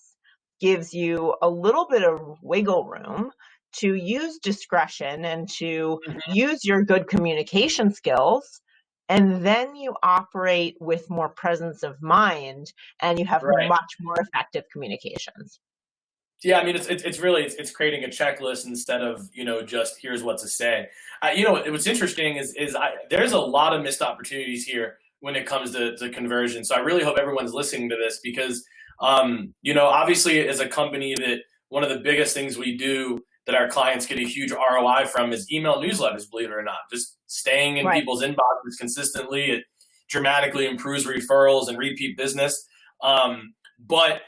Speaker 1: gives you a little bit of wiggle room to use discretion and to use your good communication skills. And then you operate with more presence of mind, and you have much more effective communications.
Speaker 2: Yeah, I mean, it's really creating a checklist instead of just here's what to say. What's interesting is there's a lot of missed opportunities here when it comes to conversion. So I really hope everyone's listening to this because obviously as a company, that one of the biggest things we do that our clients get a huge ROI from is email newsletters, believe it or not. Just staying in people's inboxes consistently, it dramatically improves referrals and repeat business. But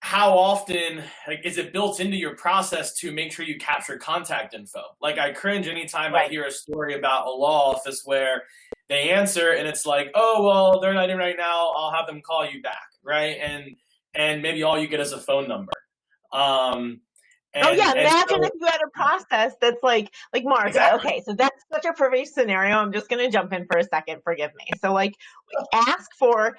Speaker 2: how often is it built into your process to make sure you capture contact info? I cringe anytime I hear a story about a law office where they answer and it's like, oh, well, they're not in right now, I'll have them call you back, right? And maybe all you get is a phone number.
Speaker 1: Imagine if you had a process that's like Mark. Exactly. Okay, so that's such a perfect scenario. I'm just going to jump in for a second. Forgive me. So ask for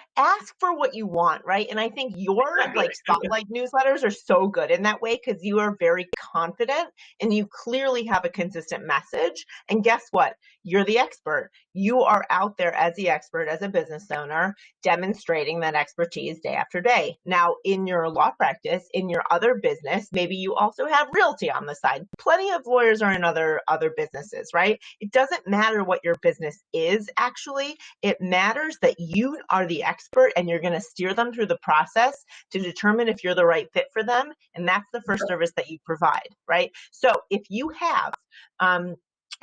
Speaker 1: what you want, right? And I think your spotlight newsletters are so good in that way because you are very confident and you clearly have a consistent message. And guess what? You're the expert. You are out there as the expert, as a business owner, demonstrating that expertise day after day. Now, in your law practice, in your other business, maybe you also have realty on the side. Plenty of lawyers are in other businesses, right? It doesn't matter what your business is, actually. It matters that you are the expert and you're going to steer them through the process to determine if you're the right fit for them. And that's the first service that you provide, right? So if you have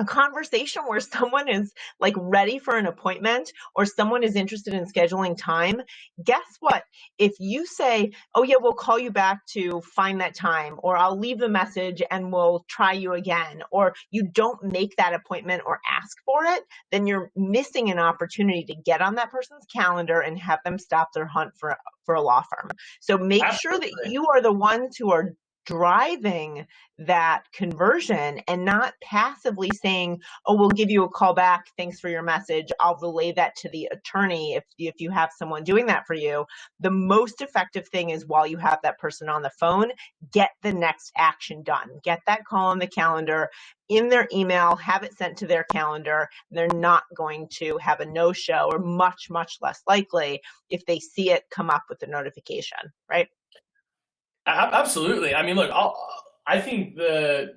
Speaker 1: a conversation where someone is ready for an appointment or someone is interested in scheduling time, guess what? If you say, oh yeah, we'll call you back to find that time, or I'll leave the message and we'll try you again, or you don't make that appointment or ask for it, then you're missing an opportunity to get on that person's calendar and have them stop their hunt for a law firm. So make sure that you are the ones who are driving that conversion and not passively saying, oh, we'll give you a call back. Thanks for your message. I'll relay that to the attorney if you have someone doing that for you. The most effective thing is while you have that person on the phone, get the next action done. Get that call on the calendar, in their email, have it sent to their calendar. They're not going to have a no-show, or much, much less likely if they see it come up with the notification, right?
Speaker 2: Absolutely. I mean, look, I think the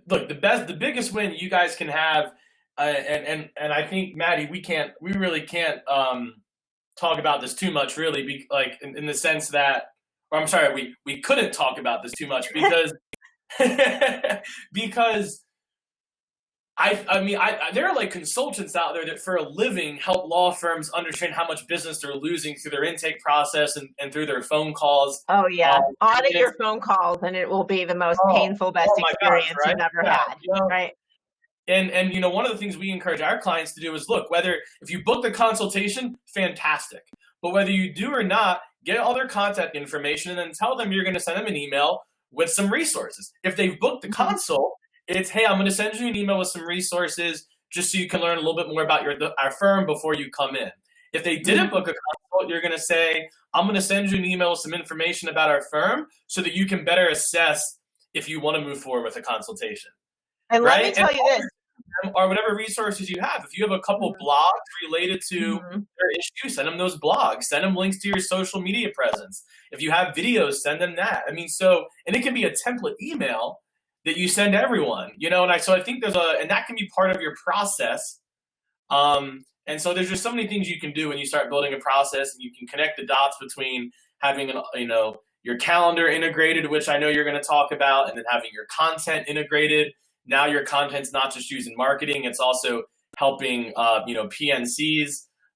Speaker 2: biggest win you guys can have, and I think, Maddie, we really can't talk about this too much, really, like in the sense that, or I'm sorry, we couldn't talk about this too much because because I mean, there are like consultants out there that for a living help law firms understand how much business they're losing through their intake process and through their phone calls.
Speaker 1: Oh yeah, audit your phone calls, and it will be the most painful, best experience you've ever had, right?
Speaker 2: And one of the things we encourage our clients to do is, look, if you book the consultation, fantastic. But whether you do or not, get all their contact information and then tell them you're going to send them an email with some resources. If they've booked the consult, it's, hey, I'm going to send you an email with some resources just so you can learn a little bit more about our firm before you come in. If they didn't book a consult, you're going to say, I'm going to send you an email with some information about our firm so that you can better assess if you want to move forward with a consultation.
Speaker 1: And let me tell you this.
Speaker 2: Or whatever resources you have. If you have a couple blogs related to their issue, send them those blogs. Send them links to your social media presence. If you have videos, send them that. I mean, and it can be a template email that you send everyone, and so I think and that can be part of your process. And so there's just so many things you can do when you start building a process, and you can connect the dots between having your calendar integrated, which I know you're going to talk about, and then having your content integrated. Now your content's not just used in marketing; it's also helping PNCs,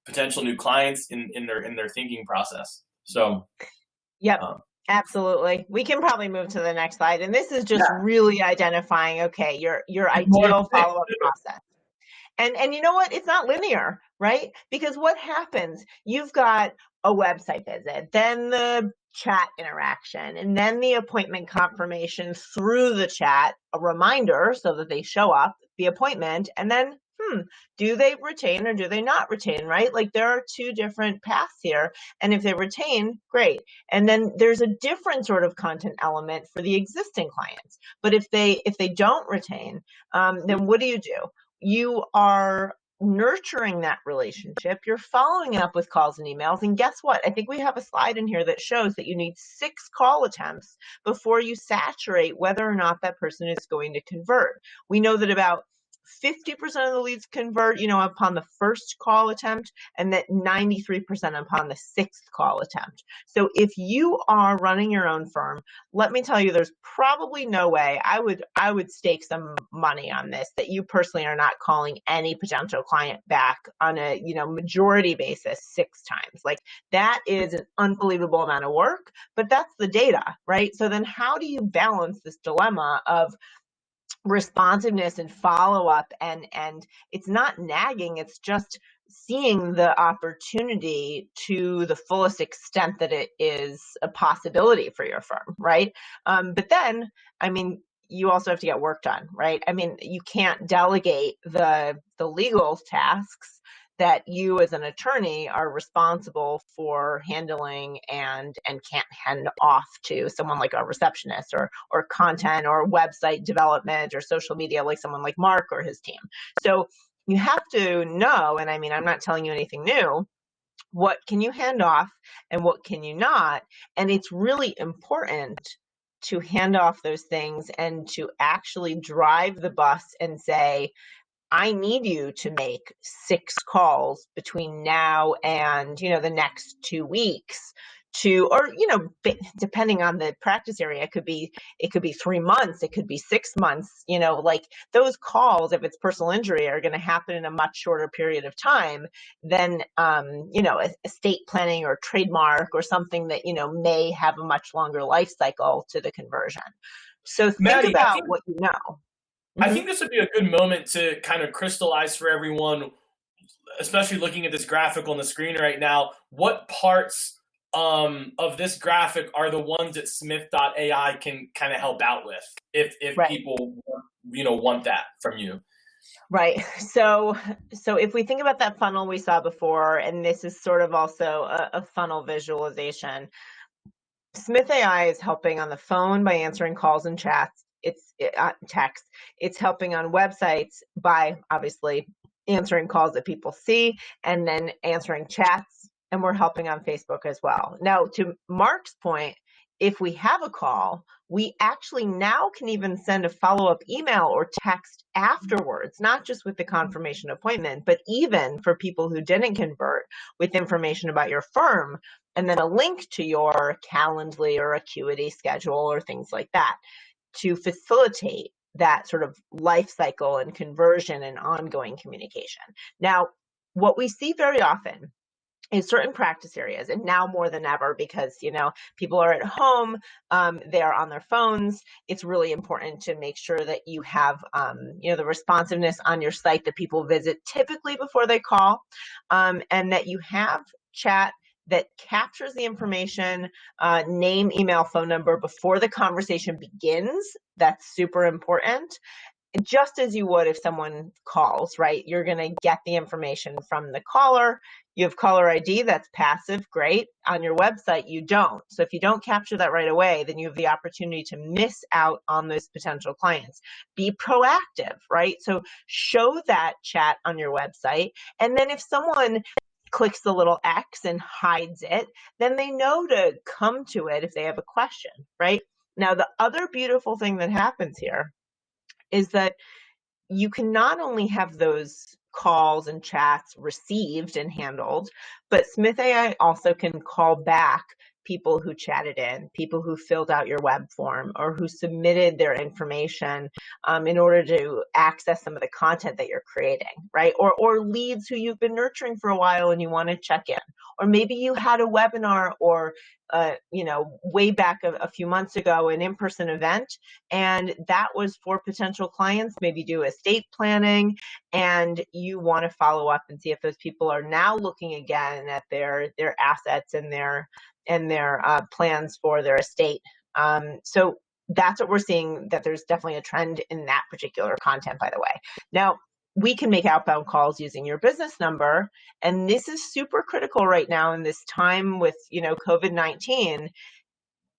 Speaker 2: potential new clients, in their thinking process. So,
Speaker 1: yep. Absolutely. We can probably move to the next slide. And this is just really identifying, okay, your ideal follow-up process. And you know what? It's not linear, right? Because what happens? You've got a website visit, then the chat interaction, and then the appointment confirmation through the chat, a reminder so that they show up, the appointment, and then do they retain or do they not retain, right? Like there are two different paths here. And if they retain, great. And then there's a different sort of content element for the existing clients. But if they don't retain, then what do? You are nurturing that relationship. You're following up with calls and emails. And guess what? I think we have a slide in here that shows that you need 6 call attempts before you saturate whether or not that person is going to convert. We know that about 50% of the leads convert, upon the first call attempt, and that 93% upon the 6th call attempt. So if you are running your own firm, let me tell you, there's probably no way, I would stake some money on this, that you personally are not calling any potential client back on a, majority basis 6 times. Like that is an unbelievable amount of work, but that's the data, right? So then how do you balance this dilemma of responsiveness and follow-up, and it's not nagging, it's just seeing the opportunity to the fullest extent that it is a possibility for your firm, right? But then, I mean, you also have to get work done, right? I mean, you can't delegate the legal tasks that you as an attorney are responsible for handling and can't hand off to someone like a receptionist or content or website development or social media like someone like Mark or his team. So you have to know, and I mean, I'm not telling you anything new, what can you hand off and what can you not? And it's really important to hand off those things and to actually drive the bus and say, I need you to make 6 calls between now and, the next 2 weeks or, depending on the practice area, it could be 3 months, it could be 6 months, like those calls, if it's personal injury, are going to happen in a much shorter period of time than, estate planning or trademark or something that, may have a much longer life cycle to the conversion. So think
Speaker 2: Maddie,
Speaker 1: about what you know.
Speaker 2: I think this would be a good moment to kind of crystallize for everyone, especially looking at this graphic on the screen right now, what parts of this graphic are the ones that Smith.ai can kind of help out with if
Speaker 1: Right.
Speaker 2: people want that from you.
Speaker 1: Right. So if we think about that funnel we saw before, and this is sort of also a funnel visualization, Smith AI is helping on the phone by answering calls and chats. It's text. It's helping on websites by obviously answering calls that people see and then answering chats. And we're helping on Facebook as well. Now, to Mark's point, if we have a call, we actually now can even send a follow-up email or text afterwards, not just with the confirmation appointment, but even for people who didn't convert with information about your firm, and then a link to your Calendly or Acuity schedule or things like that to facilitate that sort of life cycle and conversion and ongoing communication. Now, what we see very often in certain practice areas, and now more than ever, because people are at home, they are on their phones. It's really important to make sure that you have the responsiveness on your site that people visit typically before they call, and that you have chat that captures the information, name, email, phone number before the conversation begins. That's super important. Just as you would if someone calls, right? You're going to get the information from the caller. You have caller ID, that's passive, great. On your website, you don't. So if you don't capture that right away, then you have the opportunity to miss out on those potential clients. Be proactive, right? So show that chat on your website. And then if someone clicks the little X and hides it, then they know to come to it if they have a question, right? Now, the other beautiful thing that happens here is that you can not only have those calls and chats received and handled, but Smith AI also can call back people who chatted in, people who filled out your web form, or who submitted their information in order to access some of the content that you're creating, right? Or leads who you've been nurturing for a while and you want to check in. Or maybe you had a webinar or way back a few months ago, an in-person event, and that was for potential clients, maybe do estate planning, and you want to follow up and see if those people are now looking again at their assets and their plans for their estate. So that's what we're seeing, that there's definitely a trend in that particular content, by the way. Now, we can make outbound calls using your business number. And this is super critical right now in this time with, COVID-19.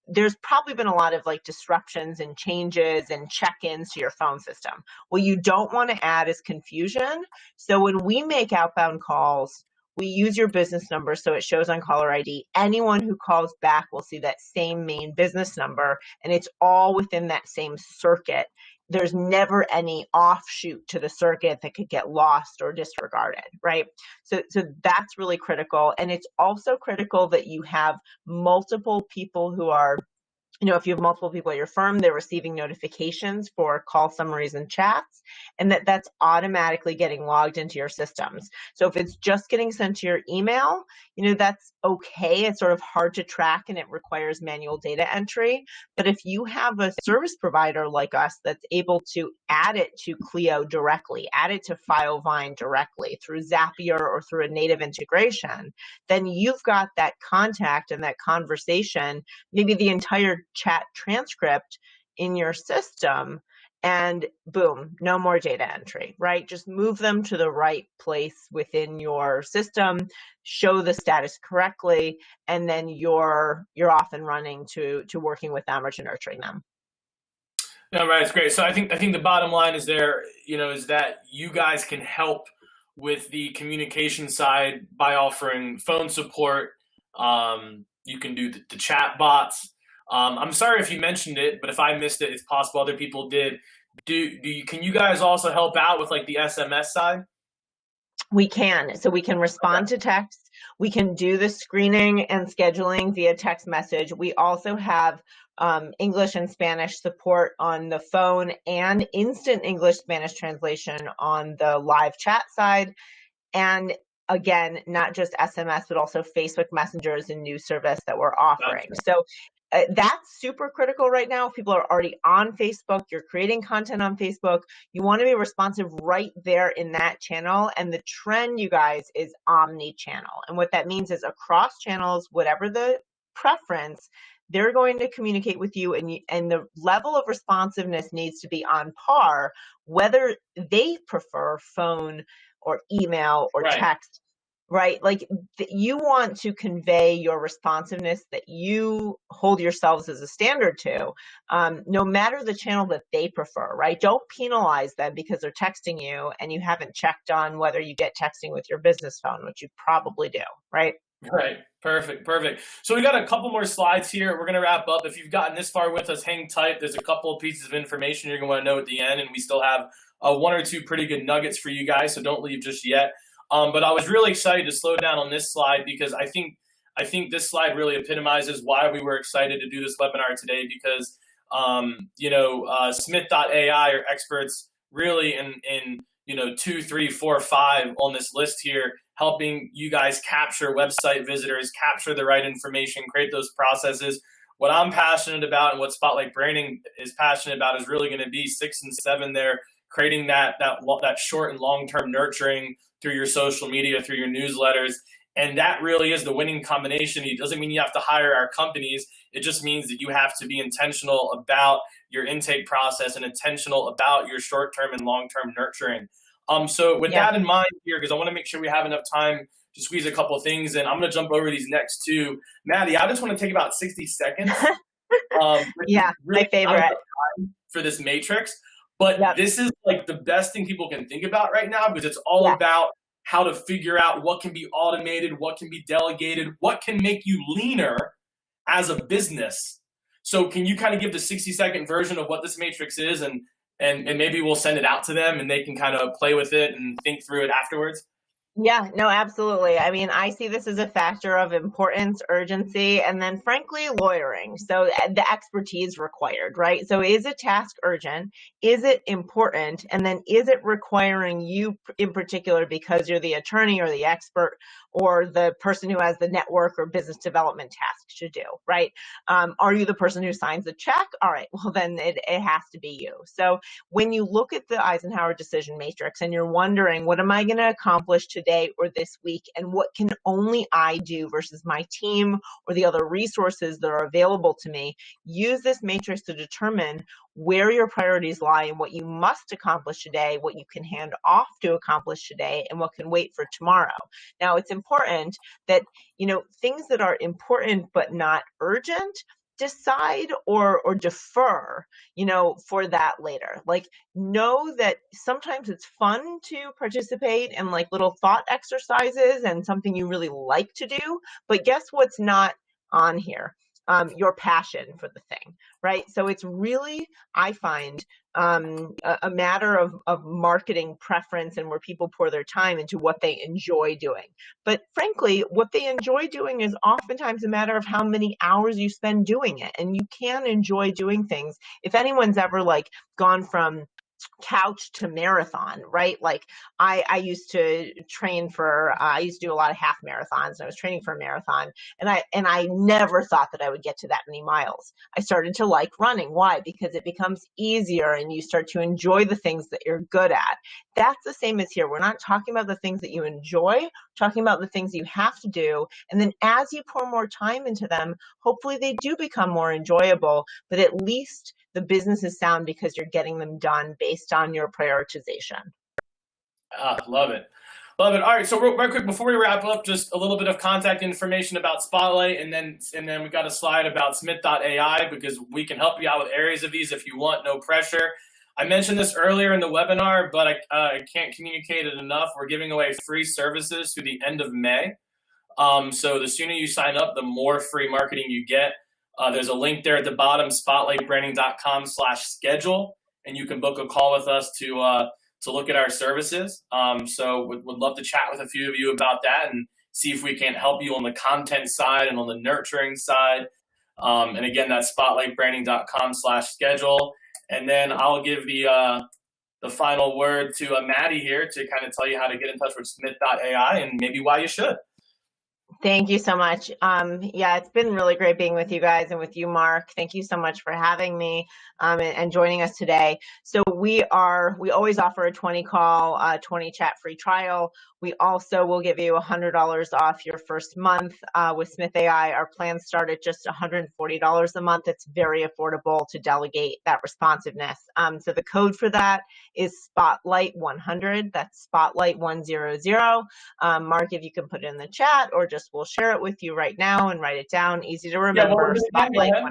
Speaker 1: There's probably been a lot of disruptions and changes and check-ins to your phone system. What you don't want to add is confusion. So when we make outbound calls, we use your business number so it shows on caller ID. Anyone who calls back will see that same main business number, and it's all within that same circuit. There's never any offshoot to the circuit that could get lost or disregarded, right? So that's really critical. And it's also critical that you have multiple people who are, if you have multiple people at your firm, they're receiving notifications for call summaries and chats, and that's automatically getting logged into your systems. So if it's just getting sent to your email, that's okay. It's sort of hard to track and it requires manual data entry. But if you have a service provider like us that's able to add it to CLIO directly, add it to FileVine directly through Zapier or through a native integration, then you've got that contact and that conversation, maybe the entire chat transcript in your system, and boom, no more data entry, right? Just move them to the right place within your system, show the status correctly, and then you're off and running to working with them or to nurturing them.
Speaker 2: No, right, it's great. So I think the bottom line is is that you guys can help with the communication side by offering phone support. You can do the chat bots. I'm sorry if you mentioned it, but if I missed it, it's possible other people did. Can you guys also help out with the SMS side?
Speaker 1: We can. So we can respond to text. We can do the screening and scheduling via text message. We also have English and Spanish support on the phone and instant English-Spanish translation on the live chat side. And again, not just SMS, but also Facebook Messenger is a new service that we're offering. So that's super critical right now. If people are already on Facebook, you're creating content on Facebook, you want to be responsive right there in that channel. And the trend, you guys, is omni-channel. And what that means is across channels, whatever the preference, they're going to communicate with you, and the level of responsiveness needs to be on par, whether they prefer phone or email or text, right? Like you want to convey your responsiveness that you hold yourselves as a standard to, no matter the channel that they prefer, right? Don't penalize them because they're texting you and you haven't checked on whether you get texting with your business phone, which you probably do, right?
Speaker 2: Right. Perfect. So we got a couple more slides here. We're going to wrap up. If you've gotten this far with us, hang tight. There's a couple of pieces of information you're going to want to know at the end, and we still have one or two pretty good nuggets for you guys, so don't leave just yet. But I was really excited to slow down on this slide because I think this slide really epitomizes why we were excited to do this webinar today, because Smith.ai are experts really in 2, 3, 4, 5 on this list here, helping you guys capture website visitors, capture the right information, create those processes. What I'm passionate about and what Spotlight Branding is passionate about is really going to be 6 and 7 there, creating that short and long-term nurturing through your social media, through your newsletters. And that really is the winning combination. It doesn't mean you have to hire our companies. It just means that you have to be intentional about your intake process and intentional about your short-term and long-term nurturing. So with that in mind here, because I want to make sure we have enough time to squeeze a couple of things in, I'm going to jump over these next two. Maddie, I just want to take about 60 seconds.
Speaker 1: Really my favorite.
Speaker 2: For this matrix. But this is like the best thing people can think about right now, because it's all about how to figure out what can be automated, what can be delegated, what can make you leaner as a business. So can you kind of give the 60-second version of what this matrix is, and maybe we'll send it out to them and they can kind of play with it and think through it afterwards?
Speaker 1: Yeah, no, absolutely. I mean, I see this as a factor of importance, urgency, and then frankly, lawyering. So the expertise required, right? So is a task urgent? Is it important? And then is it requiring you in particular because you're the attorney or the expert or the person who has the network or business development task to do, right? Are you the person who signs the check? All right, well then it has to be you. So when you look at the Eisenhower decision matrix and you're wondering, what am I going to accomplish today or this week, and what can only I do versus my team or the other resources that are available to me, use this matrix to determine where your priorities lie and what you must accomplish today, what you can hand off to accomplish today, and what can wait for tomorrow. Now, it's important that, things that are important but not urgent, decide or defer, for that later. Like, know that sometimes it's fun to participate in like little thought exercises and something you really like to do, but guess what's not on here? Your passion for the thing, right? So it's really, I find, a matter of marketing preference and where people pour their time into what they enjoy doing. But frankly, what they enjoy doing is oftentimes a matter of how many hours you spend doing it. And you can enjoy doing things. If anyone's ever like gone from couch to marathon, right? Like I used to train for, I used to do a lot of half marathons, and I was training for a marathon, and I never thought that I would get to that many miles. I started to like running. Why? Because it becomes easier and you start to enjoy the things that you're good at. That's the same as here. We're not talking about the things that you enjoy, we're talking about the things you have to do. And then as you pour more time into them, hopefully they do become more enjoyable, but at least the business is sound because you're getting them done based on your prioritization.
Speaker 2: Love it. All right, so real quick before we wrap up, just a little bit of contact information about Spotlight, and then we got a slide about Smith.ai, because we can help you out with areas of these if you want, no pressure. I mentioned this earlier in the webinar, but I can't communicate it enough. We're giving away free services through the end of May. So the sooner you sign up, the more free marketing you get. There's a link there at the bottom, spotlightbranding.com/schedule, and you can book a call with us to look at our services. So would love to chat with a few of you about that and see if we can help you on the content side and on the nurturing side. And again, that's spotlightbranding.com/schedule. And then I'll give the final word to Maddie here to kind of tell you how to get in touch with Smith.ai and maybe why you should.
Speaker 1: Thank you so much. Yeah, it's been really great being with you guys and with you, Mark. Thank you so much for having me and joining us today. So we always offer a 20 call, 20 chat free trial. We also will give you $100 off your first month with Smith AI. Our plans start at just $140 a month. It's very affordable to delegate that responsiveness. So the code for that is Spotlight 100. That's Spotlight 100. Mark, if you can put it in the chat, or just we'll share it with you right now and write it down. Easy to
Speaker 2: Yeah, what
Speaker 1: remember.
Speaker 2: was it again? Go
Speaker 1: Spotlight
Speaker 2: ahead.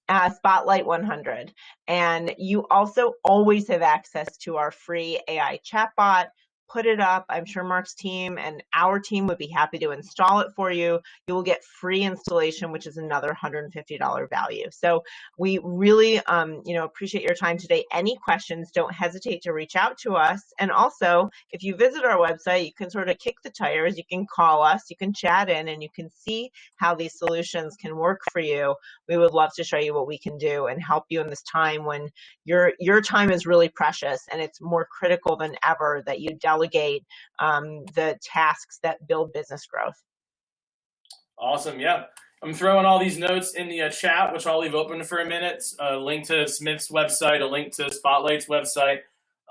Speaker 1: 100. Spotlight 100. And you also always have access to our free AI chatbot. Put it up. I'm sure Mark's team and our team would be happy to install it for you. You will get free installation, which is another $150 value. So we really appreciate your time today. Any questions, don't hesitate to reach out to us. And also, if you visit our website, you can sort of kick the tires. You can call us, you can chat in, and you can see how these solutions can work for you. We would love to show you what we can do and help you in this time when your time is really precious, and it's more critical than ever that you delegate the tasks that build business growth.
Speaker 2: Awesome. Yeah. I'm throwing all these notes in the chat, which I'll leave open for a minute. A link to Smith's website, a link to Spotlight's website.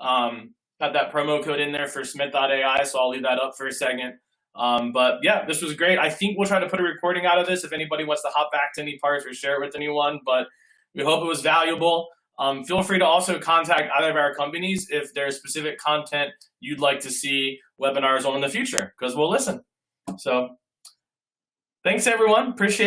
Speaker 2: Got that promo code in there for Smith.ai, so I'll leave that up for a second. But yeah, this was great. I think we'll try to put a recording out of this if anybody wants to hop back to any parts or share it with anyone, but we hope it was valuable. Feel free to also contact either of our companies if there's specific content you'd like to see webinars on in the future, because we'll listen. So thanks, everyone. Appreciate it.